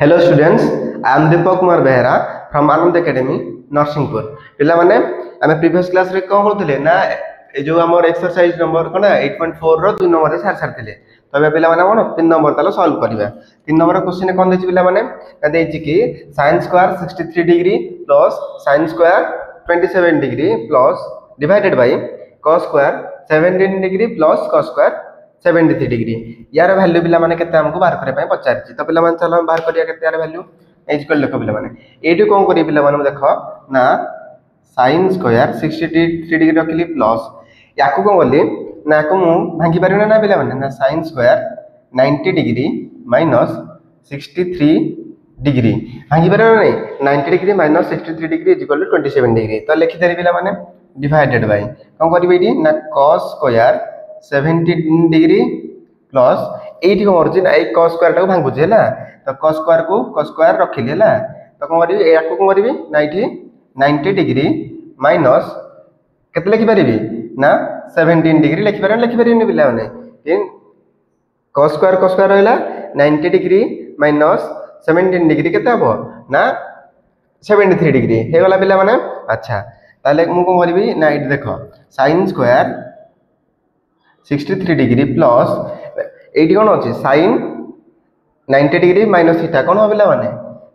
Hello students, I am Deepak Kumar Behera from Anand academy Narsinghpur. पिला माने आमे प्रीवियस क्लास रे कोन करथले ना ए जो हमर एक्सरसाइज नंबर कोन 8.4 रो 2 नंबर रे सार सार थिले। तबे पिला माने कोन 3 नंबर तालो सॉल्व करबा। 3 नंबर क्वेश्चन कोन देछि पिला माने देछि कि sin square 63 degree plus sin square 27 degree plus divided by cos square 17 degree plus cos square 73 degree यार वैल्यू पिला माने केते हमको बाहर करे पय पचारछि। तो पिला माने चलो हम बाहर करिया केते यार वैल्यू इक्वल देखो पिला माने एठी कोन करी पिला माने देखो ना sin स्क्वायर 63 डिग्री रखली प्लस याकू कोन बोली ना याकू मु भांगी पारिना ना पिला माने ना sin square 90 degree minus 63 degree भांगी पारिना नै 90 degree minus 63 degree equal to 27 degree. तो लिखि देरी पिला माने डिवाइडेड बाय कोन करबे एठी ना cos स्क्वायर 17 डिग्री प्लस एठी कोन करछि ना ए cos स्क्वायर टाको भांगु छै हला। तो cos स्क्वायर को cos स्क्वायर रखिली हला। तो कोन करबी याको कोन करबी ना एठी 90 डिग्री माइनस केते लिखि परिबी ना 17 डिग्री लिखि परिबी पिला माने कि cos स्क्वायर रहला 90 डिग्री माइनस 17 डिग्री केते हबो ना 73 डिग्री हे वाला पिला माने। अच्छा ताले मु कोन करबी ना एठी देखो sin स्क्वायर 63 डिग्री प्लस एटी कोन अछि sin 90 डिग्री माइनस थीटा कोन होबेला माने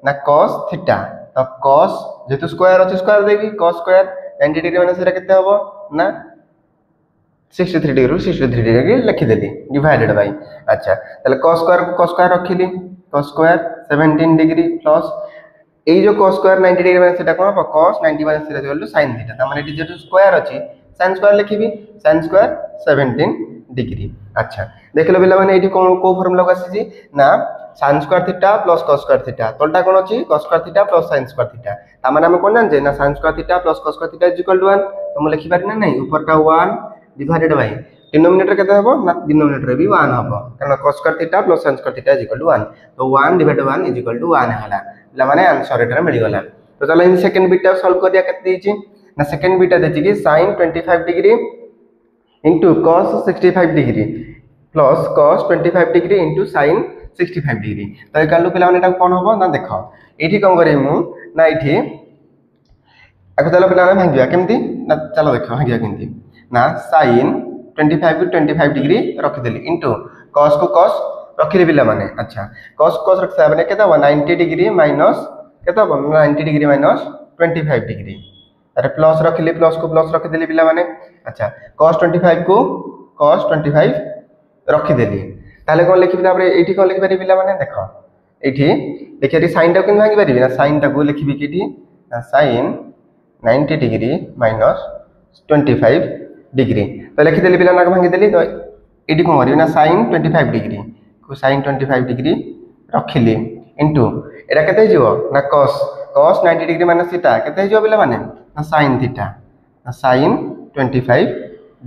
ना cos थीटा। तो cos जेतु स्क्वायर अछि स्क्वायर देबी cos square 90 degree minus theta केते होबो ना 63 डिग्री लिखि देली डिवाइडेड बाय। अच्छा ताले cos स्क्वायर रखिली cos स्क्वायर 17 डिग्री प्लस ए जो cos square 90 degree minus theta कोन होबो cos 90 माइनस theta equal to sin theta. त माने एटी जेतु स्क्वायर अछि sin स्क्वायर लिखिबी sin स्क्वायर 17 डिग्री। अच्छा देख लो पिला माने एठी को फार्मूला आसी ना sin square theta plus cos square theta तोलटा कोन अछि cos square theta plus sin square theta. त माने हम कोन जान जे ना sin square theta plus cos square theta equal to 1। तो हम लिखि पारना नै ऊपरटा 1 डिवाइडेड बाय डिनोमिनेटर केते हबो ना डिनोमिनेटर भी 1 हबो कारण cos square theta plus sin square theta equal to 1। तो 1 डिवाइडेड 1 इक्वल टू 1 होला पिला माने आंसर एटा मिल गला। तो चलो इन सेकंड बिट सॉल्व करिया केते दिछि ना सेकंड बिट देछि कि sin 25 degree into cos 65 degree plus cos 25 degree into sin 65 degree. तो ए कालु पिला माने कोन होबो ना देखो एठी कोन करै मु ना एठी आको चलो पिला माने भांगिया केमती ना चलो देखो भांगिया केमती ना sin 25 को 25 डिग्री रखि देली into cos को cos रखिले पिला माने। अच्छा cos रखसा माने केता 90 डिग्री माइनस केता 90 डिग्री माइनस 25 डिग्री अरे प्लस रखिले प्लस को प्लस रखि देली पिला माने। अच्छा cos 25 को cos 25 रखि देली ताले कोन लिखि तापर एठी कोन लिखि पारि पिला माने देखो एठी देखि एठी sin टा कोन भांगी पारि ना sin टा को लिखिबी केठी ना sin 90 डिग्री माइनस 25 डिग्री। तो लिखि देली पिला ना भांगी देली। तो एठी कोन करियो ना sin 25 डिग्री को sin 25 डिग्री रखिली इनटू एटा केते जिवो ना cos 90 डिग्री माइनस थीटा केते जिवो पिला माने ना sin थीटा ना sin 25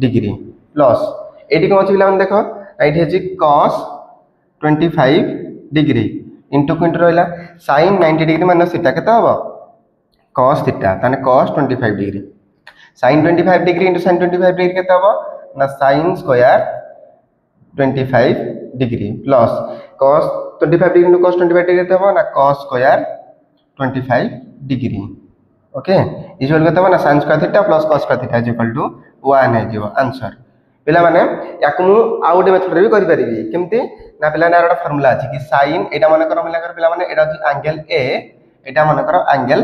डिग्री प्लस एटी कोन अछि पिला माने देखो एटी अछि cos 25 डिग्री इनटू क्विंट रहला sin 90 डिग्री माइनस थीटा केते हबो cos थीटा ताने cos 25 degree sin 25 degree into sin 25 degree केते हबो ना sin square 25 degree plus cos 25 degree into cos 25 degree केते हबो ना cos square 25 degree. Okay equal केते हबो ना sin square theta plus cos square theta equal to 1 है जिवो आंसर। पिला माने याकु मु आउट मेथड रे भी करि परिबी केमती ना पिला ना एटा फार्मूला अछि कि sin एटा माने कर मिला कर पिला माने एटा अछि एंगल a एटा माने कर एंगल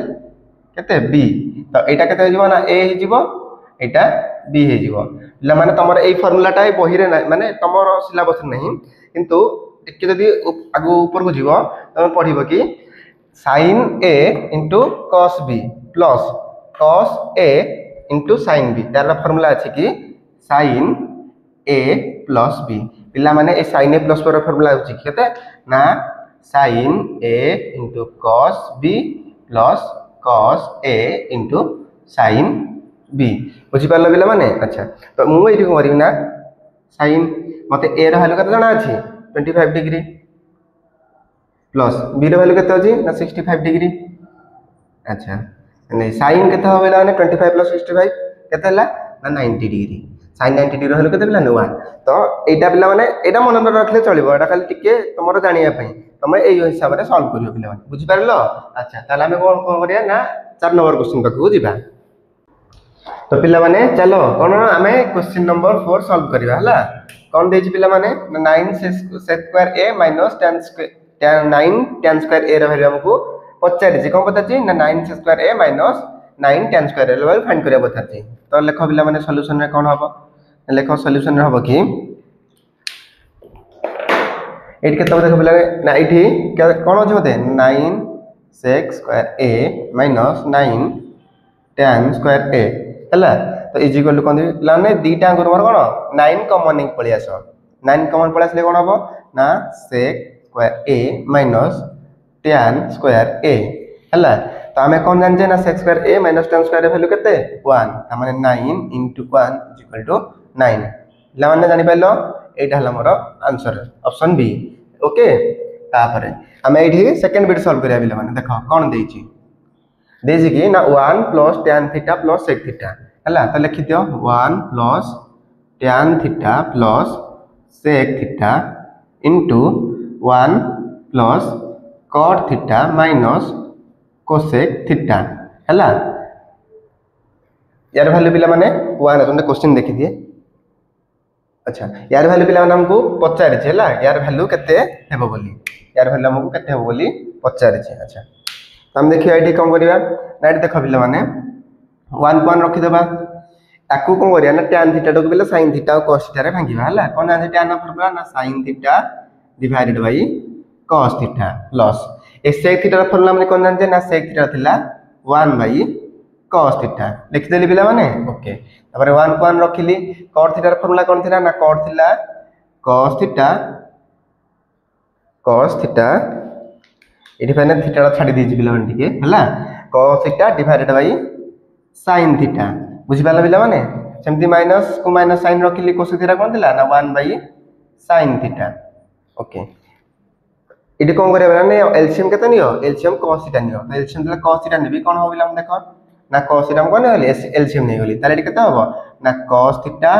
केते b। तो एटा केते जिवो ना a हे जिवो एटा b हे जिवो पिला माने तमर एई फार्मूला टा बही रे ना माने तमर सिलेबस नहीं किंतु टिके जदी आगु ऊपर को जिवो तमे पढिबो कि sin a cos b plus cos a sin b तार फार्मूला अछि कि sin a प्लस b पिला माने ए sin a प्लस पर फार्मूला अछि केते ना sin a cos b plus cos a sin b बुझि पारला पिला माने। अच्छा तो मु एठी को करिना sin मते a र वैल्यू केते जाना अछि 25 डिग्री प्लस b र वैल्यू केते अछि ना 65 डिग्री। अच्छा नहीं sin केते होबेला माने 25 प्लस 65 केते हला ना 90 डिग्री sin 90 डिग्री हेलो केते पिलाने 1 तो एटा पिला माने एटा मन रखले चलिबो एटा खाली टिके तमरो जानिया पई तमे एई हिसाब रे सॉल्व करियो पिला माने बुझि पारलो अच्छा ताले हमें कोन करिया ना 4 नंबर क्वेश्चन पाखु जिबा तो पिला माने चलो कोन हमें क्वेश्चन नंबर 4 सॉल्व करिवा हला कोन देछि पिला माने 9 sec² a - tan square tan 9 tan square a ର वैल्यू हमको पचारि कोन पचाछि ना 9 sec² a - 9 tan square a ର वैल्यू फाइंड करिया पचाछि तो लेखो पिला माने सॉल्यूशन रे कोन हबो लेखो सॉल्यूशन रे हबो कि एट केते देखो पिला ना एठी कोन अछि मते 9 sec² a - 9 tan square a हला तो इज इक्वल टू कोन पिला ने दीटा अंक मोर कोन 9 कॉमन एक पळि आसो 9 कॉमन पळि आसले कोन हबो ना sec² a - tan square a हला तो हमें कोन जानजे ना sec² a - tan square a value केते 1 त माने 9 * 1 = 9 ला माने जानि पाइलो एटा हला मोर आंसर ऑप्शन बी ओके तापरे हमें एठी सेकंड बिट सॉल्व करिया बिला माने देखो कोन देछि देछि कि ना 1 + tan थीटा + sec थीटा हला तो लिखि दियो 1 + tan theta + sec theta into 1 + cot theta - cosec theta हला यार वैल्यू पिला माने 1 तुमने क्वेश्चन देखि दिए अच्छा यार वैल्यू पिला माने हमको पचारि छै हला यार वैल्यू केते हेबो बोली यार वैल्यू हमको केते हेबो बोली पचारि छै अच्छा तो हम देखियो एठी कोन करिया ना एठी देखो पिला माने 1 को 1 रखि देबा ताकू कोन करिया ना tan थीटा को पिला sin थीटा और cos थीटा रे भांगिबा हला कोन जाने tan फॉर्मूला ना sin theta divided by cos theta plus A sec theta रा फॉर्मूला माने कोन जाने ना sec थीटा थिला 1 बाय cos थीटा लिख देली पिला माने ओके तापर 1 को 1 रखिली cot थीटा रा फॉर्मूला कोन थिला ना cot थिला cos थीटा एठी फाइने थीटा रा छाडी देछि पिला माने टिके हला cos theta divided by sin theta बुझि पाला पिला माने सेमति माइनस को माइनस sin रखिली cos थीटा कोन थिला ना 1 बाय sin थीटा ओके इडी कोन करे माने एलसीएम केते नियो एलसीएम cos थीटा नियो तो एलसीएम दिला cos थीटा नेबी कोन हो बिला हम देखो ना cos थीटा कोन होले एलसीएम नै गली ताले इडी केते हबो ना cos theta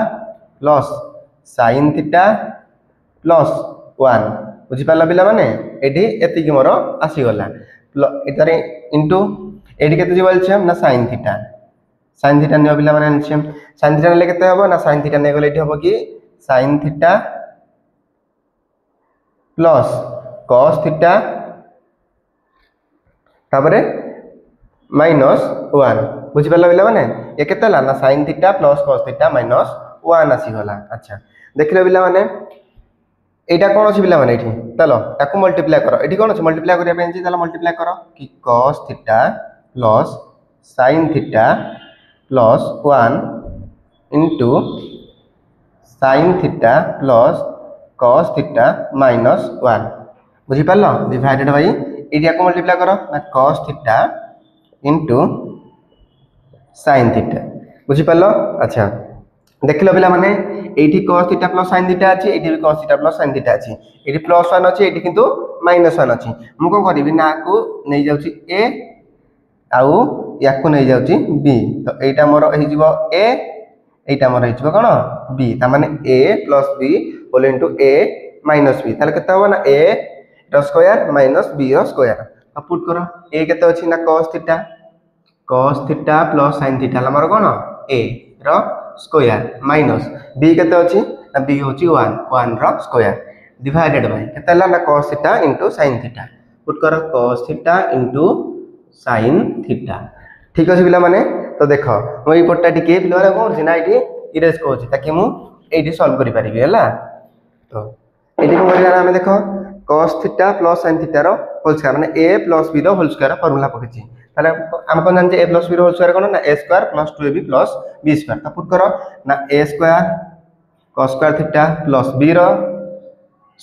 plus sin theta plus 1 बुझि पाला बिला माने एडी एति कि मोर आसी गला इतारे इनटू एडी केते जिवल छम ना sin थीटा नियो बिला माने एलसीएम sin थीटा ले केते हबो ना sin थीटा नै गले एडी हबो कि sin theta plus cos theta तापरे -1 बुझि पाला बिला माने ये केते ला ना sin theta plus cos theta -1 आसी गला अच्छा देखिलो बिला माने एटा कोन अछि बिला माने एठी चलो ताकू मल्टीप्लाई करो एठी कोन अछि मल्टीप्लाई करिया पेंजी चलो मल्टीप्लाई करो कि cos theta plus sin theta plus 1 into sin theta plus cos theta -1 बुझि पालो डिवाइडेड बाय एरिया को मल्टीप्लाई करो ना cos theta into sin theta बुझि पालो अच्छा देखिलो पिला माने एठी cos theta plus sin theta अछि एठी भी cos theta plus sin theta अछि एठी +1 अछि एठी किंतु -1 अछि मु को करबी ना को नै जाउची a आउ या को नै जाउची b तो एटा मोर हे जिवो a एटा मोर हे जिवो कोन b ता माने a + b whole into a - b ताले केते हो ना a रो स्क्वायर - b रो स्क्वायर तो पुट करो a केते अछि ना cos theta plus sin theta ला मोर कोन a रो स्क्वायर माइनस b केते अछि ना b होची 1 रो स्क्वायर डिवाइडेड बाय केते ला ना cos theta into sin theta put करो cos theta into sin theta ठीक अछि बिला माने तो देखो मो ई पट्टा टिके बिला वाला कोन छै ना एठी इरेज को छै ताकि मु एठी सॉल्व करि परिबी हला तो एठी को करिया हमें देखो cos theta plus sin theta रो होल स्क्वायर माने a + b रो होल स्क्वायर फार्मूला पकेछि ताले हम कोन जान जे a + b रो होल स्क्वायर कोन ना a square + 2ab + b square तो पुट करो ना a square cos square theta plus b रो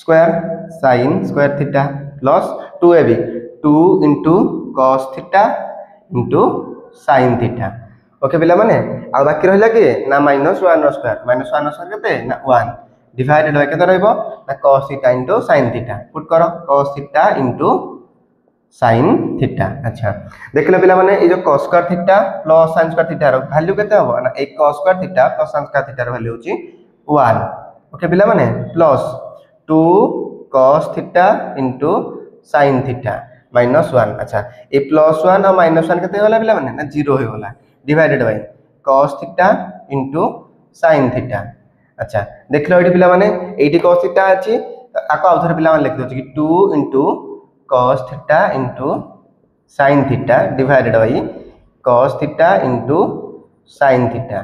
square sin square theta plus 2ab 2 into cos theta into sin theta okay बिला माने आ बाकी रहला कि ना -1 रो स्क्वायर -1 रो स्क्वायर केते ना 1 डिवाइडेड बाय केते रहइबो ना cos theta into sin theta put करो cos theta into sin theta. अच्छा देखिल पिला माने ए जो cos square theta plus sin square theta रो वैल्यू केते हो ना ए cos square theta plus sin square theta रो वैल्यू होची 1। ओके पिला माने plus 2 cos theta into sin theta minus 1। अच्छा ए प्लस 1 और माइनस 1 केते होला पिला माने ना 0 हो होला divided by cos theta into sin theta. अच्छा देखिलो एठी पिला माने एठी cos थीटा अछि आको आउथरे पिला माने लिख दो कि 2 into cos theta into sin theta divided by cos theta into sin theta.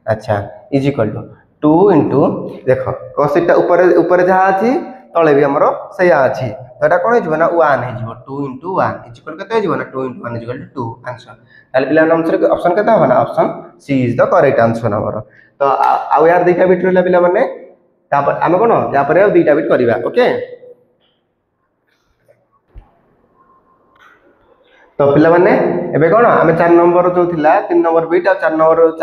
अच्छा इज इक्वल टू 2 इनटू देखो cos थीटा ऊपर ऊपर जहा अछि तळे भी हमरो सया अछि तो एटा कोन हिजबो ना 1 हिजबो 2 इनटू 1 इज इक्वल केते हिजबो ना 2 into 1 is equal to 2 answer. ताले पिला आंसर ऑप्शन केते होबा ना option C is the correct answer हमरो। तो आ यार दुईटा बिट रहला पिला माने तापर आमे कोन या पर दुईटा बिट करबा। ओके तो पिला माने एबे कोन आमे 4 नंबर जो थिला 3 नंबर बिट और 4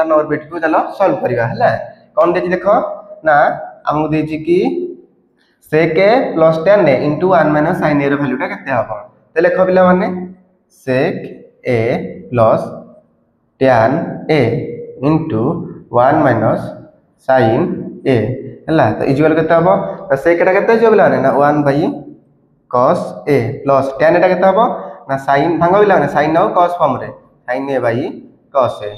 नंबर बिट को चलो सॉल्व करबा हला। कोन देछि देखो ना हमु देछि कि sec a plus tan a into 1 minus sin a ର ଭ୍ୟାଲୁ ଟା କେତେ ହବ ତ ଲେଖ ପିଲା ମାନେ sec a plus tan a into 1 minus sin a ହେଲା ତ ଇଜୁଆଲ କେତେ ହବ ତ sec ଟା କେତେ ଯିବ ପିଲା ମାନେ ନା 1 by cos a plus tan ଟା କେତେ ହବ ନା sin ଭାଙ୍ଗ ପିଲା ମାନେ sin ଆଉ cos ଫର୍ମ ରେ sin a by cos a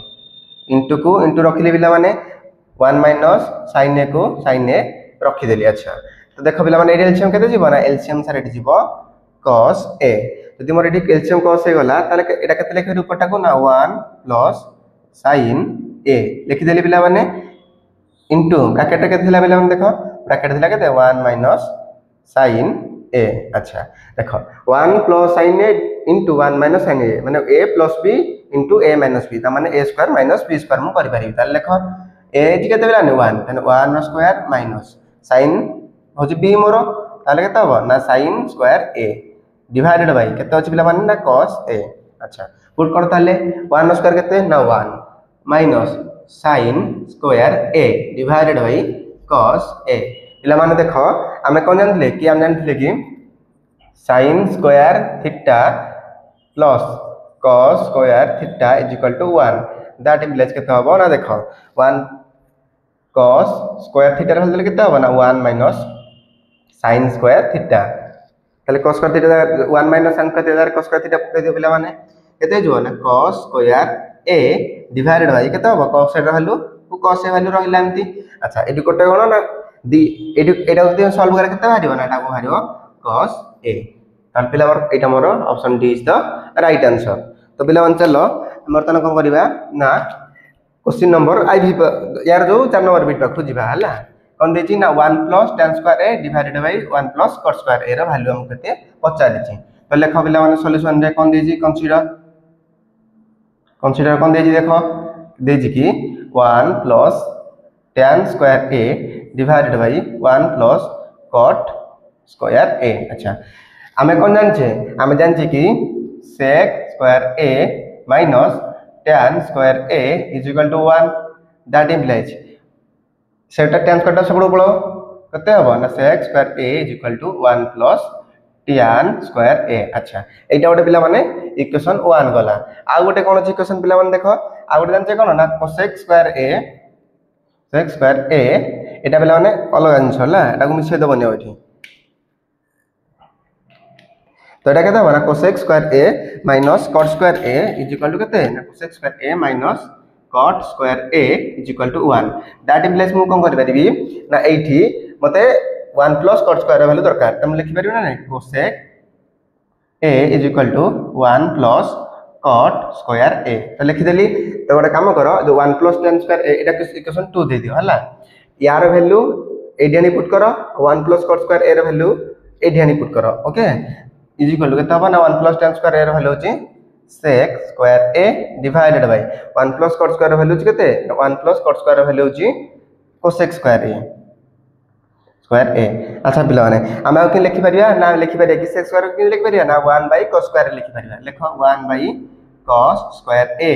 into को into रखिले पिला माने 1 minus sin a को sin a रखि देली। अच्छा तो देखो पिला माने एलसीएम केते जीवो ना एलसीएम सारे एटी जीवो cos a यदि मोर एटी एलसीएम cos a गला ताले एटा केते लेखे ऊपर टाको ना 1 plus sin a लिखि देली पिला माने इनटू ब्रैकेट केते थिला पिला माने देखो ब्रैकेट थिला केते 1 minus sin a। अच्छा देखो 1 plus sin a into 1 minus sin a माने a plus b into a minus b ता माने a square minus b square मु करि पारि ताले देखो a जी केते पिला 1 माने 1 रो स्क्वायर माइनस sin होची b मोर ताले केते हो ना sin square a divided by केते होची पिला माने ना cos a। अच्छा पुट कर ताले 1 रो स्क्वायर केते ना 1 minus sin square a divided by cos a पिला माने देखो हमें कोन जानथिले कि हम जानथिले कि sin square theta plus cos square theta is equal to 1 that implies केते होबो ना देखो 1 cos स्क्वायर थीटा रहल केते होबो ना 1 माइनस sin स्क्वायर थीटा ताले cos square theta 1 minus sin square theta cos square theta पकै दियो पिला माने केते जो ना cos square a divided by केते होबो cos एर वैल्यू को cos ए वैल्यू रहिला एमती। अच्छा एडी कोटे कोन ना दी एडी एटा जदि सॉल्व करे केते भारिबो ना एटा को भारिबो cos a ताल पिला मोर एटा मोर option D is the right answer. तो पिला मान चलो हमर तने कोन करबा ना क्वेश्चन नंबर आई भी यार जो 4 नंबर बिट पाखु जिबा हला कोन देछि ना 1 plus tan square a divided by 1 plus cos square a रो वैल्यू हम केते पचारि छि तो लेखो पिला माने सॉल्यूशन रे कोन देछि कंसीडर कोन देछि देखो देछि कि 1 plus tan square a divided by 1 plus cot square a। अच्छा हमें कोन जानछे हमें जानछे कि sec square a minus tan square a is equal to 1 that implies सेटा tan स्क्वायर सब बळो कते हबो ना sec square a is equal to 1 plus tan square a। अच्छा एटा गोटे पिला माने इक्वेशन 1 गला आ गोटे कोन अछि इक्वेशन पिला माने देखो आ गोटे जानछे कोन ना cosec square a sec square a एटा पिला माने अलग आंसर हला एटा को मिसे दबनी ओठी तो एटा केते होना cosec square a minus cot square a is equal to केते ना cosec square a minus cot square a is equal to 1 that implies मु कोन करि परिबी ना एठी मते 1 plus cot स्क्वायर वैल्यू दरकार तम लिखि परिबो ना cosec a is equal to 1 plus cot square a तो लिखि देली तो गोटे काम करो जो 1 plus tan square a Etah equation 2 दे दियो हला यार वैल्यू एडी आनी पुट करो 1 plus cot स्क्वायर a रो वैल्यू एडी आनी पुट करो ओके इज इक्वल टू केते होबा ना 1 plus tan स्क्वायर a रो वैल्यू होची sec square a divided by 1 plus cot square रो वैल्यू होची केते 1 plus cot स्क्वायर रो वैल्यू होची cosec square a square a। अच्छा पिला माने हम आ कि लिखि परिया ना लिखि परिया कि sec स्क्वायर कि लिखि परिया ना 1 by cos स्क्वायर लिखि परिया लेखो 1 by cos square a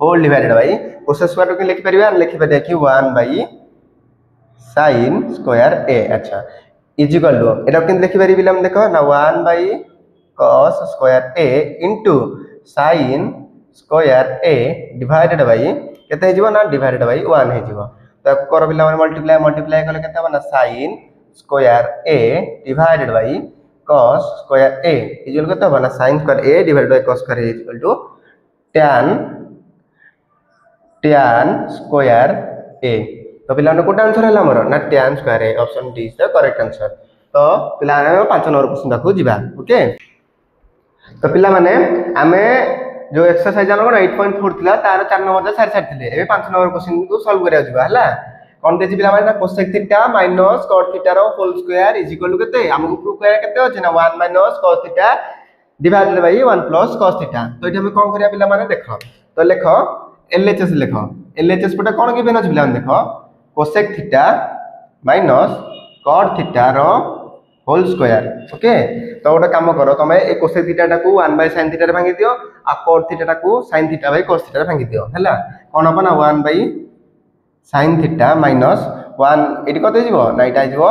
whole divided by cos square कि लिखि परिया लिखि परिया कि 1 by sin स्क्वायर a। अच्छा इज इक्वल टू एटा कि लिखि परिया बिलम देखो ना 1 by cos square a into sin square a divided by केते हे जीवो ना डिवाइडेड बाय 1 हे जीवो तो कर पिला माने मल्टीप्लाई कले केते बना sin square a divided by cos square a equal केते बना sin square a divided by cos square a equal to tan square a तो पिला ने कोटा आंसर हैला हमर ना tan square a option D is the correct answer तो पिला 5 नंबर क्वेश्चन को जीवा ओके तो पिला माने आमे जो एक्सरसाइज हम 8.4 थिला तार 4 नंबर सारी सारी थिले एबे 5 नंबर क्वेश्चन को सॉल्व करिया जीवा हला कोन देछि पिला माने cosec theta minus cot theta रो whole square is equal to केते हमको प्रूव करिया केते होछि ना 1 minus cos theta divided by 1 plus cos theta तो एठी हम कोन करिया पिला माने देखो तो लेखो LHS लेखो LHS पटे कोन गिवन अछि पिला देखो cosec theta minus cot theta रो होल स्क्वायर ओके तो गोटे काम करो तुम ए cosec थीटा को 1 बाय sin थीटा रे भांगी दियो आ cot थीटा को sin theta by cos theta रे भांगी दियो हैला कोन अपन 1 बाय sin थीटा माइनस 1 एटी कते जीवो ना एटा जीवो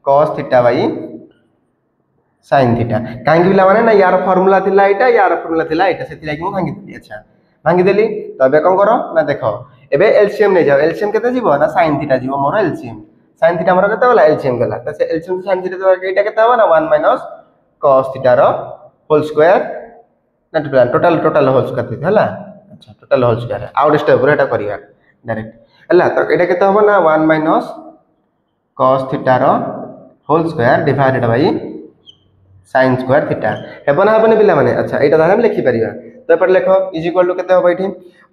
cos theta by sin theta काहे बिला माने ना यार फार्मूला थिला एटा यार फार्मूला थिला एटा सेति लागी मु भांगी देली अच्छा भांगी देली तो एबे कोन करो ना देखो एबे एलसीएम नै जाओ एलसीएम केते जीवो ना sin थीटा जीवो मोर एलसीएम sin थीटा हमर केते होला एलसीएम गला त से एलसीएम sin थीटा तो एटा केते हो ना 1 माइनस cos थीटा रो होल स्क्वायर ना टोटल होल स्क्वायर होला अच्छा टोटल होल स्क्वायर आउट स्टेप रे एटा करिया डायरेक्ट होला तो एटा केते हो ना 1 माइनस cos थीटा रो whole square divided by sin square theta हेबना हेबने पिला माने अच्छा एटा हम लिखि परिया तो पर देखो इज इक्वल टू केते हो बैठी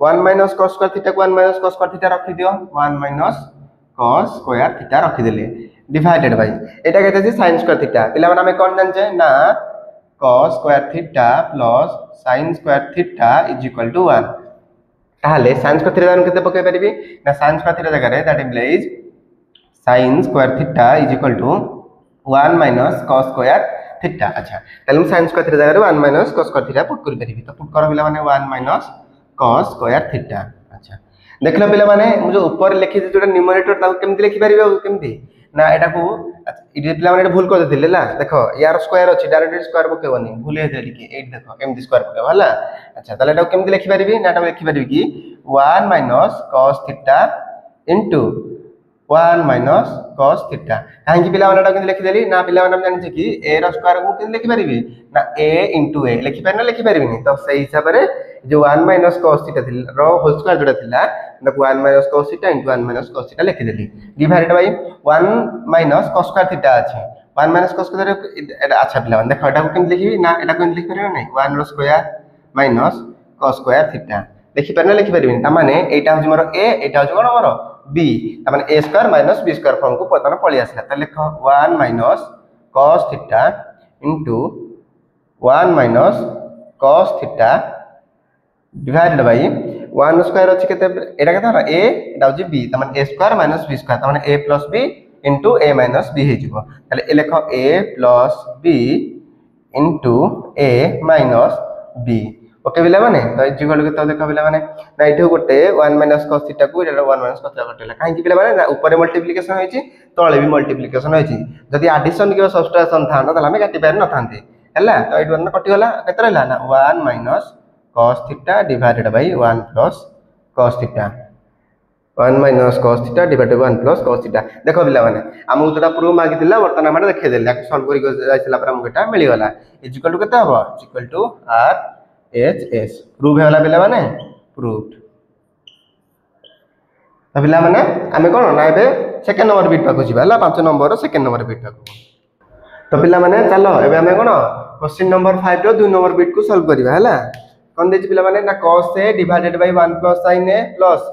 1 माइनस cos स्क्वायर थीटा को 1 माइनस cos स्क्वायर थीटा रखि दियो 1 माइनस cos स्क्वायर थीटा रखि देले डिवाइडेड बाय एटा कहते छी sin स्क्वायर थीटा पिला माने हम कोन जानचे ना cos square theta plus sin square theta is equal to 1 ताले sin स्क्वायर थीटा केते पके परिबी ना sin स्क्वायर थीटा जगह रे that implies sin square theta is equal to 1 minus cos square theta अच्छा ताले हम sin स्क्वायर थीटा जगह रे 1 minus cos square theta put करि परिबी तो पुट कर पिला माने 1 माइनस cos स्क्वायर थीटा अच्छा देखला पिला माने मु जो ऊपर लिखि जे जोटा न्यूमरेटर ता केमति लिखि परिबे केमति ना एटा को इडी पिला माने भूल कर देथिले ला देखो यार स्क्वायर अछि डायरेक्ट स्क्वायर पकेबनी भूल हे देली कि 8 देखो केमति स्क्वायर पकेबा हला अच्छा ताले एटा केमति लिखि परिबी ना एटा लिखि परिबी कि 1 minus cos theta into 1 minus cos theta काहे कि पिला माने एटा केमति लिखि देली ना पिला माने हम जानि छै कि a रो स्क्वायर को केमति लिखि परिबी ना a इनटू a लिखि पार ना लिखि परिबिनी तो सही हिसाब रे जो 1 माइनस cos थीटा रो होल स्क्वायर जोटा थिला ना 1 minus cos theta into 1 minus cos theta लिखि देली divided by 1 minus cos square theta अछि 1 माइनस cos स्क्वायर अच्छा पिला माने देखो एटा को केमति लिखिबी ना एटा को लिखि परिबो नै 1 रो square minus cos square theta लिखि पार ना लिखि परिबिनी त माने एटा हो मोर a एटा हो कोन मोर b त माने a square minus b square form को पता ना पळि आसला त लिखो 1 minus cos theta into 1 minus cos theta divided by 1 square अछि केते एटा केते होला a एटा होछि b त माने a square minus b square त माने a plus b into a minus b हे जिवो ताले ए लेखो a plus b into a minus b okay बिला माने तो इक्वल केते देखो बिला माने ना इठो गोटे 1 माइनस cos थीटा को एटा 1 माइनस cos थीटा कटला काहे कि बिला माने ना ऊपर मल्टीप्लिकेशन होइछि तळे भी मल्टीप्लिकेशन होइछि जदि एडिशन के सब्ट्रैक्शन थांता त हमें काटि पार न थांती हैला तो एट 1 कटि गला केते रहला ना 1 minus cos theta divided by 1 plus cos theta 1 minus cos theta divided by 1 plus cos theta देखो बिला माने हमहु जोटा प्रूफ मागि दिला वर्तमान हम देखे देला सॉल्व करि जाइसला पर हमके एटा मिलि गला इज इक्वल टू केते हबो is equal to r h s proof होला बिला माने प्रूफ तो बिला माने हमें कोन ना एबे सेकंड नंबर बिट पाको जिबा हला 5 नंबर सेकंड नंबर बिट पाको तो पिला माने चलो एबे हमें कोन क्वेश्चन नंबर 5 रो 2 नंबर बिट को सॉल्व करबा हला कोन देछि पिला माने ना cos a divided by 1 plus sin a plus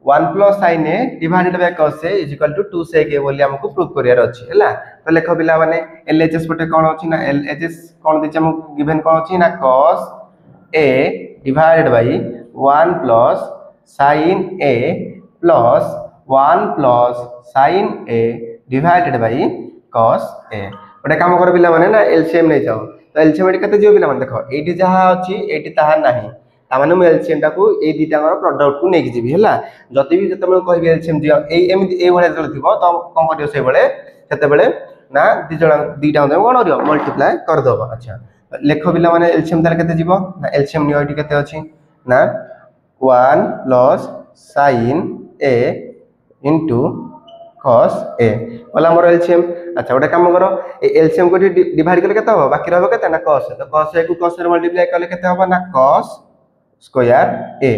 1 plus sin a divided by cos a is equal to 2 sec a बोली हमको प्रूफ करियार अछि हला तो लेखो पिला माने LHS पटे कोन अछि ना LHS कोन देछि हमको गिवन कोन अछि ना cos a divided by 1 plus sin a plus 1 plus sin a divided by cos a ओटा काम कर पिला माने ना एलसीएम नै जाओ तो एलसीएम एटी कते जियो पिला माने देखो एटी जहा अछि एटी ताहा नाही ता माने म एलसीएम टा को ए दीटा हमर प्रोडक्ट को नेकी जिबी हला जति भी जते म कहबी एलसीएम जियो ए एमि ए भले जल थिबो तो कोन करियो से बेले सेते बेले ना दीटा दे कोन करियो मल्टीप्लाई कर दबो अच्छा लेख पिला माने एलसीएम ताले केते जीवो ना एलसीएम नियो एठी केते अछि ना 1 plus sin a into cos a वाला मोर एलसीएम। अच्छा गोटे काम करो ए एलसीएम को डिवाइड करले केते हो बाकी रहबो केते ना cos तो cos a को cos रे मल्टीप्लाई करले केते होबो ना cos square a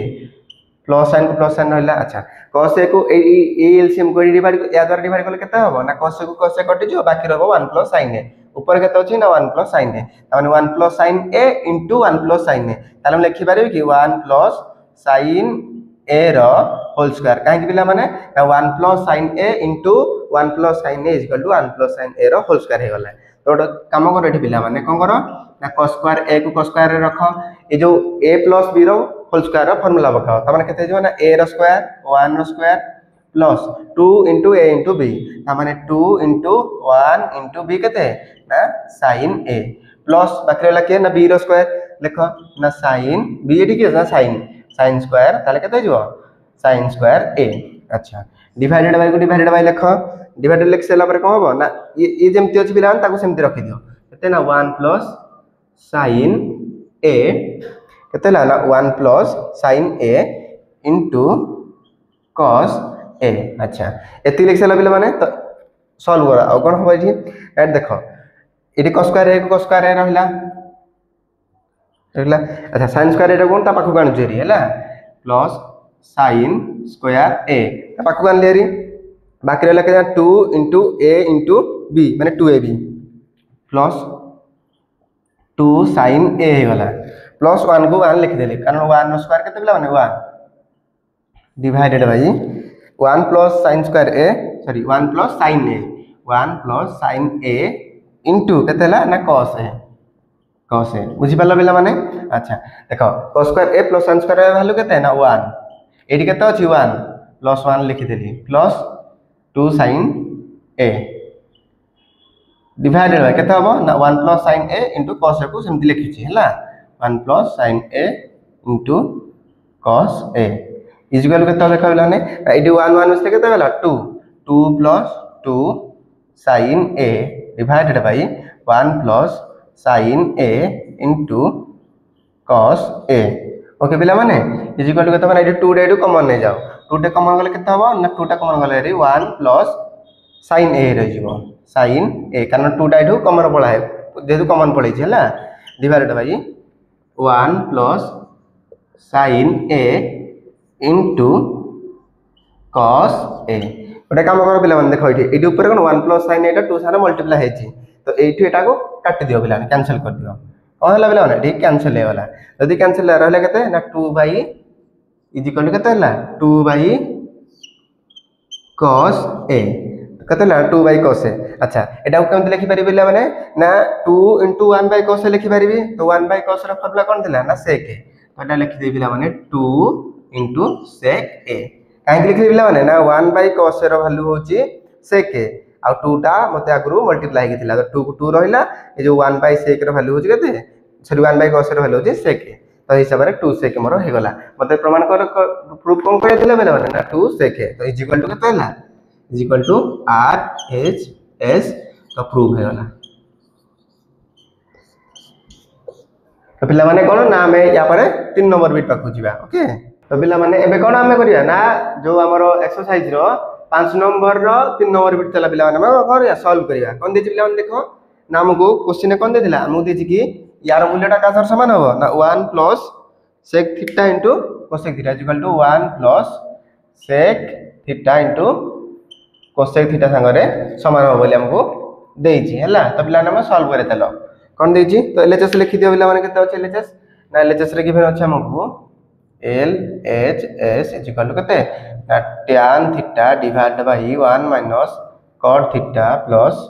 plus sine को प्लस साइन रहला। अच्छा cos a को ए एलसीएम को डिवाइड या द्वारा डिवाइड करले केते होबो ना cos a को cos a कटि जो बाकी रहबो 1 प्लस sin a ऊपर केते अछि ना 1 प्लस sin a माने 1 plus sin a into 1 plus sin a ताले हम लिखि पारे कि 1 प्लस sin a रो होल स्क्वायर काहे पिला माने 1 plus sin a into 1 plus sin a equal to 1 plus sin a रो होल स्क्वायर हे गला। तो काम करो एठी पिला माने कोन करो ना cos स्क्वायर a को cos स्क्वायर रे रखो ए जो a प्लस b रो होल स्क्वायर रो फार्मूला बकाओ त माने केते जो ना a रो स्क्वायर 1 रो square plus 2 into a into b त माने 2 into 1 into b केते ना sin a प्लस बाकी रहला के ना b रो स्क्वायर लिखो ना sin b एठी के ना sin स्क्वायर ताले केते जो sin स्क्वायर a। अच्छा डिवाइडेड बाय को डिवाइडेड बाय लिखो डिवाइडेड लिख सेला पर कोन होबो ना ये जेमति अछि बिलान ताको सेमति रखि दियो केते ना 1 प्लस sin a केते ला ना 1 plus sin a into cos a। अच्छा एति लिख सेला बिला माने तो सॉल्व करा आ कोन होबो एठी एट देखो एठी cos स्क्वायर a को cos स्क्वायर a रहला रहला। अच्छा sin स्क्वायर a कोन ता पाखु गाणु जेरी हैला प्लस sin स्क्वायर a ता पाखु गान लेरी बाकी रहला के 2 into a into b माने 2ab प्लस 2 sin a हे वाला प्लस 1 को 1 लिख देले कारण 1 रो स्क्वायर केते बिला माने 1 divided by 1 plus sin square a sorry 1 plus sin a 1 plus sin a into केते ला ना cos a बुझी पालो बिला माने। अच्छा देखो cos square a plus sin square a value केते ना 1 एठी केते अछि 1 प्लस 1 लिखि देली plus 2 sin a divided by केते हबो ना 1 plus sin a into cos a को सेमति लिखि छी हला 1 plus sin a into cos a equal केते देखा बिला ने एठी 1 1 से केते होला 2 2 plus 2 sin a divided by 1 plus sin a into cos a okay बिला माने इक्वल केते माने एठी 2 रे कॉमन नै जाओ 2 टे कॉमन गले केते हबो ना 2 टा कॉमन गले रे 1 प्लस sin a रे जीवो sin a कारण 2 टा एठू कॉमन पळा है जेतु कॉमन पळै छी हला divided by 1 plus sin a into cos a ओटे काम करो बिला माने देखो एठी ऊपर कोन 1 प्लस sin a टा 2 सारा मल्टीप्लाई है छी तो एठी एटा को काट दियो बिला कैंसिल कर दियो कोन हला बिला माने ठीक कैंसिल हे वाला यदि कैंसिल रहले केते ना 2 बाय इज इक्वल केते हला 2 बाय cos a केते ला 2 बाय cos a। अच्छा एटा को केमति लिखि परिबि बिला माने ना 2 into 1 बाय cos a लिखि परिबि तो 1 बाय cos रा फार्मूला कोन थिला ना sec a तो एटा लिखि दे बिला माने 2 into sec a काहे लिखि बिला माने ना 1 बाय cos a रा वैल्यू होची sec a आ 2 टा मते आगरु मल्टीप्लाई के थिला तो 2 को 2 रहिला ए जो 1 बाय sec रा वैल्यू होची केते सॉरी 1 बाय cos रा वैल्यू होची sec a तो हिसाब रे 2 sec मोर हे गला मते प्रमाण कर प्रूफ कोन करे दिले बेले ना 2 sec a तो इज इक्वल टू केते हला is equal to r h s तो प्रूफ हे गला। तो पिला माने कोन ना हमें या पर 3 नंबर बिट पाखु जिबा ओके। तो पिला माने एबे कोन हमें करिया ना जो हमरो एक्सरसाइज रो 5 नंबर रो 3 नंबर बिट तला पिला माने हम करिया सॉल्व करिया कोन दे पिला माने देखो ना हमको क्वेश्चन कोन देथिला हमको देछि कि यार मूल्यटा का समान हो ना 1 plus sec theta into cosec theta equal to 1 plus sec theta into cosec theta संगरे समान हो बोली हमको देछि हला। तो पिला हम सॉल्व करे चलो कोन देछि तो एलएचएस लिखि दियो पिला माने केते अछि एलएचएस ना एलएचएस रे गिवन अछि हमको LHS इक्वल टू केते ना tan theta divided by 1 minus cot theta plus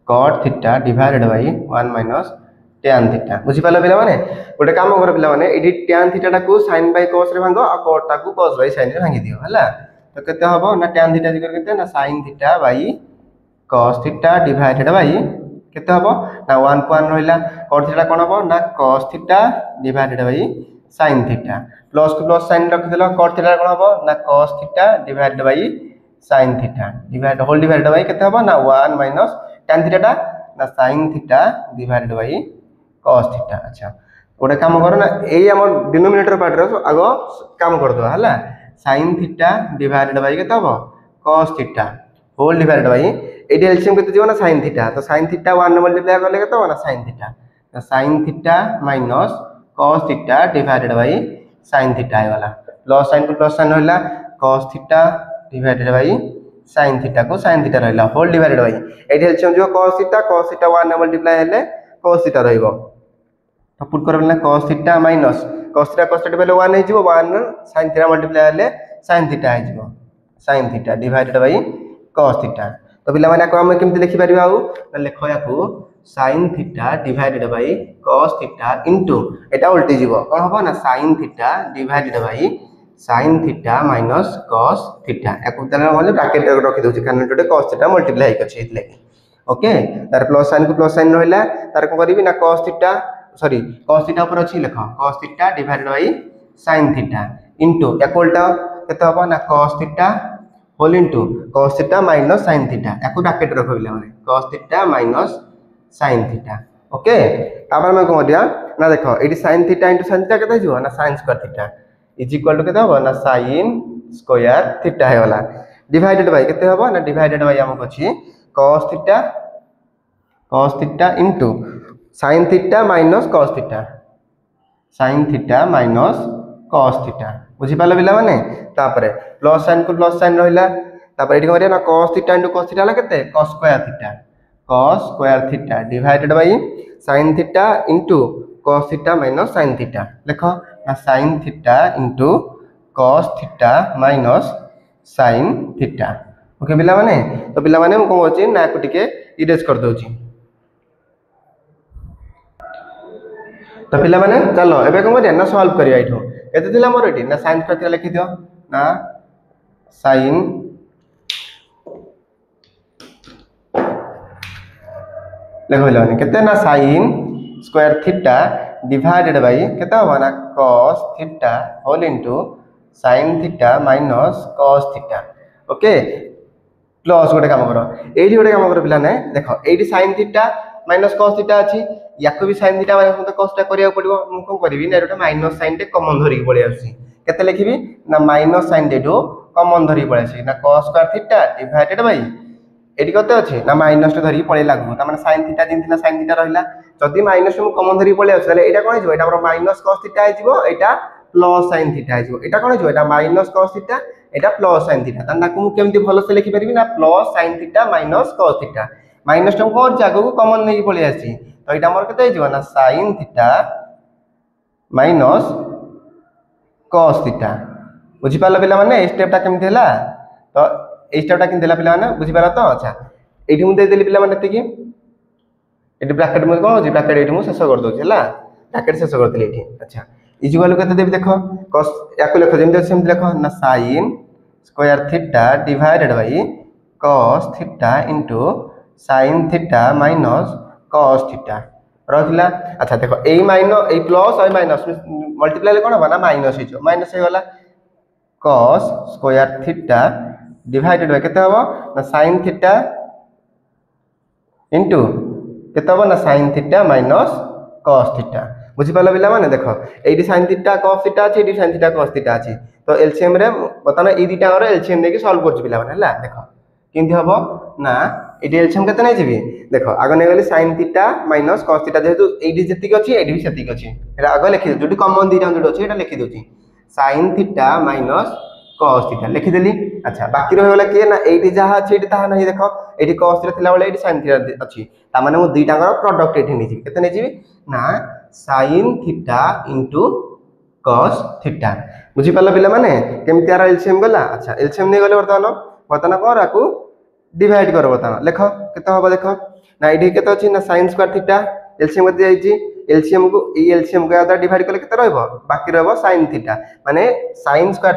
cot theta divided by 1 minus tan theta बुझि पालो पिला माने गोटे काम कर पिला माने एडी tan थीटा टा को sin बाय cos रे भांगो आ cot टा को cos बाय sin रे भांगी दियो हला। तो केते हबो ना tan थीटा जिकर केते ना sin theta by cos theta divided by केते हबो ना 1 को 1 रहिला cot थीटा कोन हबो ना cos theta divided by sin theta plus को प्लस sin रख देलो cot थीटा कोन हबो ना cos theta divided by sin theta divide whole divided by केते हबो ना 1 माइनस tan थीटा टा ना sin theta divided by cos theta. अच्छा गोटे काम करो ना यही आम डिनोमिनेटर पार्ट आग काम करदे है sin थीटा डिवाइडेड बाई के cos theta whole divided by ये एलसीएम के ना sin थीटा तो sin थीटा 1 मल्टीप्लाई कले के ना sin थीटा तो sin theta minus cos theta divided by sin theta आइगला प्लस साइन को प्लस साइन रहा cos theta divided by sin theta को sin थीटा रहा होल डिवाइडेड बाई ये एलसीएम जो cos थीटा 1 मल्टीप्लाई हेले cos थीटा रहिबो तो पुट कर cos theta minus cos theta पहले 1 हो 1 sin थीटा मल्टीप्लाई हेले sin थीटा हो sin theta divided by cos theta तो पिला माने को हम केमति लिखि परिबा आ लेखो याकू sin theta divided by cos theta into एटा उल्टी जीवो कोन हबो ना sin theta divided by sin theta minus cos theta याकू तने बोले ब्रैकेट रखि दोछि कारण जोटे cos थीटा मल्टीप्लाई अछि इतले ओके तार प्लस साइन को प्लस साइन रहिला तार को करबी ना cos theta sorry cos theta ऊपर अछि लेखो cos theta divided by sin theta into इक्वलटा केते हबो ना cos theta whole into cos theta minus sin theta याकू ब्रैकेट रखबिला माने cos theta minus sin theta okay अब हम को दिया ना देखो एडी sin theta into sin theta केते हिजो ना sin square theta is equal to केते हबो ना sin स्क्वायर थीटा हे वाला डिवाइडेड बाय केते हबो ना डिवाइडेड बाय हमको अछि cos theta into sin theta minus cos theta sin theta minus cos theta बुझी पालो बिला माने तापरे प्लस साइन को प्लस साइन रहिला तापरे एठी करिया ना cos theta into cos theta हला केते cos square theta divided by sin theta into cos theta minus sin theta देखो ना sin theta into cos theta minus sin theta okay बिला माने तो बिला माने हम को अछि ना को टिके इरेज कर दोछि तो पिला माने चलो एबे को मरिया ना सॉल्व करिया इठो केते दिला मोर एठी ना sin स्क्वायर लिखि दियो ना sin देखो लाने केते ना sin square theta divided by केते हो ना cos theta whole into sin theta minus cos theta okay plus गोटे काम करो एठी गोटे काम करो पिला ने देखो एठी sin theta minus cos theta अछि याको भी sin theta minus cos theta करिया पड़िबो हम कोन करबी ना एटा माइनस sin टे कॉमन धरि के पड़े आसी केते लिखिबी ना माइनस sin टेडो कॉमन धरि पड़े आसी ना cos square theta divided by eighty कते अछि ना माइनस टे धरि पड़े लागबो त माने sin थीटा दिन थिला sin थीटा रहिला जदी माइनस हम कॉमन धरि पड़े आसी ताले एटा कोन हिजो एटा हमर माइनस cos थीटा हिजो एटा प्लस sin थीटा हिजो एटा कोन हिजो एटा माइनस cos थीटा एटा प्लस sin थीटा त नाकु केमति भलो से लिखि परिबी ना plus sin theta minus cos theta minus टम कोन जागो को कॉमन नै पड़े आसी तो एटा हमर केते हिजो ना sin theta minus cos theta बुझी पाला पिला माने ए स्टेपटा केमति हला तो ए स्टेपटा केमति हला पिला माने बुझी पाला तो अच्छा एठी मु दे देली पिला माने तकी एठी ब्रैकेट मु कोन होजी ब्रैकेट एठी मु शेष कर दोछि हला ब्रैकेट शेष कर देली एठी अच्छा इक्वल केते देबी देखो cos याको लेखो जेमति सेमति लेखो ना sin square theta divided by cos theta into sin theta minus cos theta रहिला अच्छा देखो ए माइनस ए प्लस और माइनस मल्टीप्लाई कोन बना माइनस हिजो माइनस हे वाला cos square theta divided by केते हबो ना sin थीटा इनटू केते हबो ना sin theta minus cos theta बुझी पाला बिला माने देखो एडी sin थीटा cos थीटा अछि एडी sin थीटा cos थीटा अछि तो एलसीएम रे बताना ए दिटा और एलसीएम देके सॉल्व करछ बिला माने हला देखो किंति हबो ना एडी एलसीएम केते नै जिबी देखो आगो नै गली sin theta minus cos theta जेतु एडी जति अछि एडी भी सेति अछि एटा आगो लिखि जोटी कॉमन दिटा जोटी अछि एटा लिखि दोछि sin theta minus cos theta लिखि देली अच्छा बाकी रह गेला के ना एडी जहा अछि एडी ताहा नै देखो एडी cos थीटा थिला बेले एडी sin थीटा अछि ता माने मु दुईटा कर प्रोडक्ट एठी नै जिबी केते नै जिबी ना sin theta into cos theta बुझी पाला पिला माने केमति आर एलसीएम गला अच्छा एलसीएम नै गले वर्तमान को राकू डिवाइड करो बताना लेखो केते हबो देखो ना एडी केते अछि ना sin स्क्वायर थीटा एलसीएम कते जाईची एलसीएम को ए एलसीएम को आदा डिवाइड करले केते रहबो बाकी रहबो sin थीटा माने sin स्क्वायर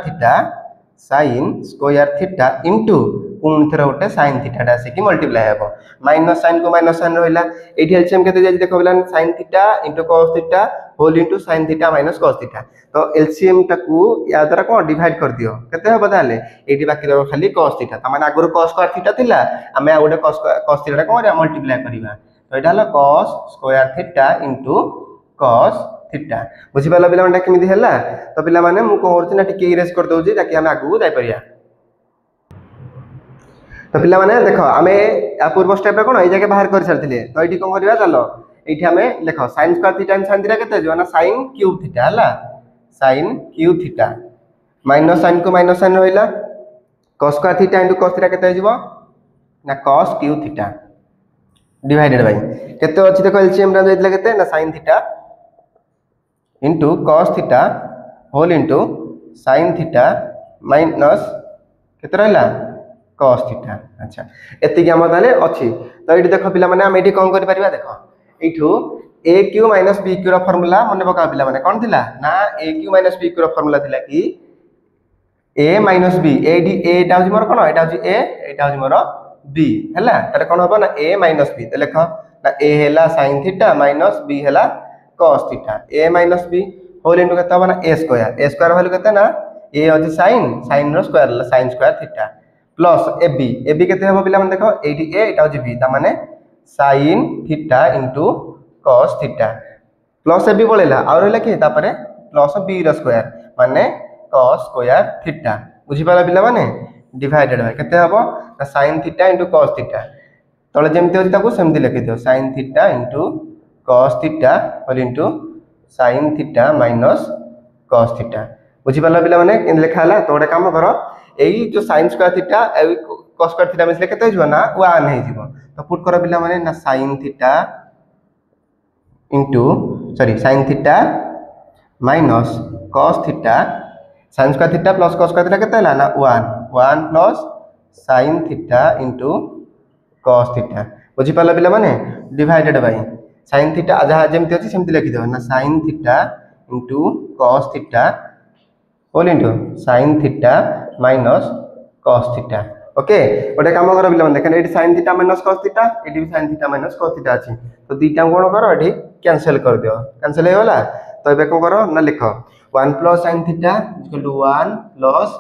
थीटा इनटू पुन थरा उठे sin थीटा डा से कि मल्टीप्लाई हेबो माइनस sin को माइनस sin रहिला एठी एलसीएम केते जाईची देखो बिलान sin theta into cos theta whole into sin theta minus cos theta तो एलसीएम टाकू या द्वारा कोन डिवाइड कर दियो केते हेबो ताले एठी बाकी रहबो खाली cos थीटा त माने आगुर cos स्क्वायर थीटा थिला हमें आ गोटे cos थीटा कोन मल्टीप्लाई करिवा तो यहाँ है cos square theta into cos theta बुझी पाल पे केमी है तो पे मुझे कौन करें टे इरेज कर दूसरी ताकि आम आगू जापर तो पे देख आम पूर्व स्टेप कौन ये जगह बाहर कर सारी तो ये कौन करवा चलो ये आम देख sine square theta sine theta के ना साइन क्यूब थीटा है sine cube theta minus sine को माइनस साइन रहा cos square theta into cos theta के ना cos cube theta divided by केते अछि देखो एलसीएम रा देइतला केते ना sin theta into cos theta whole into sin theta minus केते रहला cos थीटा अच्छा एति के हम ताले अछि तो एठी देखो पिला माने हम एठी कोन करि परिबा देखो एठू aq - bq रा फार्मूला मने पका पिला माने कोन थिला ना aq - bq रा फार्मूला थिला कि a - b एडी a टा होछि मोर कोन एटा होछि a एटा होछि मोर b हैला तारे कोन होबा ना a - b तो लेख ना a हैला sin थीटा माइनस b हैला cos theta a - b whole into केते होबा ना a स्क्वायर वैल्यू केते ना a होछि sin रो स्क्वायर हैला sin square theta plus ab केते होबा पिला माने देखो एडी a एटा होछि b ता माने sin theta into cos theta plus ab बोलेला और रहला कि तापरे प्लस b रो स्क्वायर माने cos स्क्वायर थीटा बुझी पाला पिला माने डिवाइडेड बाय केते हबो sin theta into cos theta तळे जेमति होछि ताको सेमति लिखि दियो sin theta into cos theta whole into sin theta minus cos theta बुझी पाला पिला माने इन लिखा हला तो ओडे काम करो एई जो sin स्क्वायर थीटा ए cos स्क्वायर थीटा मिसले केते हिजबो ना 1 हिजबो तो पुट करो पिला माने ना sin theta into sorry sin theta minus cos theta sin square theta plus cos square theta केते हला ना 1 plus sin theta into cos theta बुझी पाला पिला माने डिवाइडेड बाय sin थीटा जहाँ जेमति अछि सेमति लिखि दो ना sin theta into cos theta whole into sin theta minus cos theta okay ओटे काम करो पिला माने देखन एटी sin theta minus cos theta एटी भी sin theta minus cos theta अछि तो दीटा कोन करो एटी कैंसिल कर दियो कैंसिल हो गला तो एबे कोन करो ना लिखो 1 plus sin theta equal to 1 plus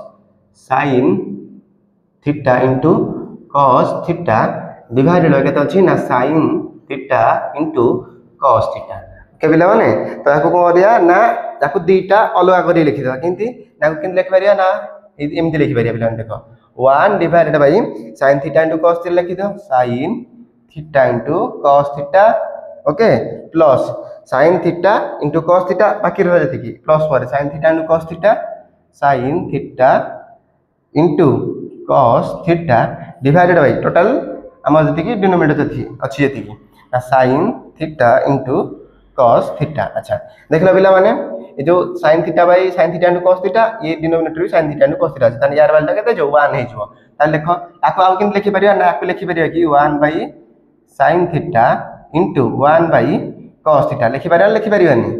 sin theta into cos theta divided हो केते अछि ना sin theta into cos theta के पिला माने तो याको कोन करिया ना याको दीटा अलग करी लिखि दवा किंती याको किन लिख परिया ना एमति लिखि परिया पिला देखो 1 divided by sin theta into cos theta लिखि दो sin theta into cos theta okay plus sin theta into cos theta बाकी रह जति की प्लस पर sin theta into cos theta sin theta into cos theta divided by total हमर जति की डिनोमिनेटर जति अछि जति की sin theta into cos theta अच्छा देखला पिला माने ये जो sin theta by sin theta into cos theta ये डिनोमिनेटर भी sin theta into cos theta तान यार वाला केते जो 1 हे जो तान देखो आको आउ किन लिखि परिया ना आको लिखि परिया कि 1 by sin theta into 1 by cos theta लिखि परियानी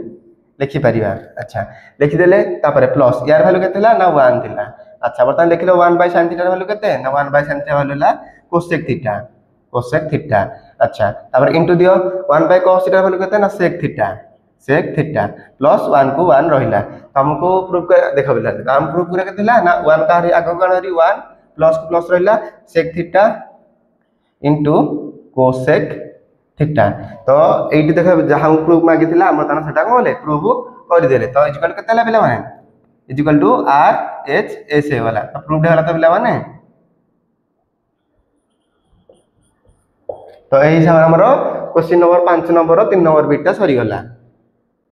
लिखि परिया अच्छा लिखि देले तापरे प्लस यार वैल्यू केते ला ना 1 थिला अच्छा बर्तन लिखिलो 1 बाय sin थीटा वैल्यू केते ना 1 by sin theta value La cosec theta अच्छा तापर इनटू दियो 1 बाय cos थीटा वैल्यू केते ना sec थीटा प्लस 1 को 1 रहिला हमको प्रूफ कर देखो बिला हम प्रूफ करे केते ला ना 1 का आगो गण हरी 1 प्लस को प्लस रहिला sec theta into cosec theta तो एठी देखो जहां प्रूफ मागी थिला हम तना सेटा कोले प्रूफ कर देले तो इक्वल केते ला पिला माने equal to r h s ए वाला तो प्रूफ होला तो पिला माने तो यही हिसाब हमरो question number 5 number 3 number beta सरी गला।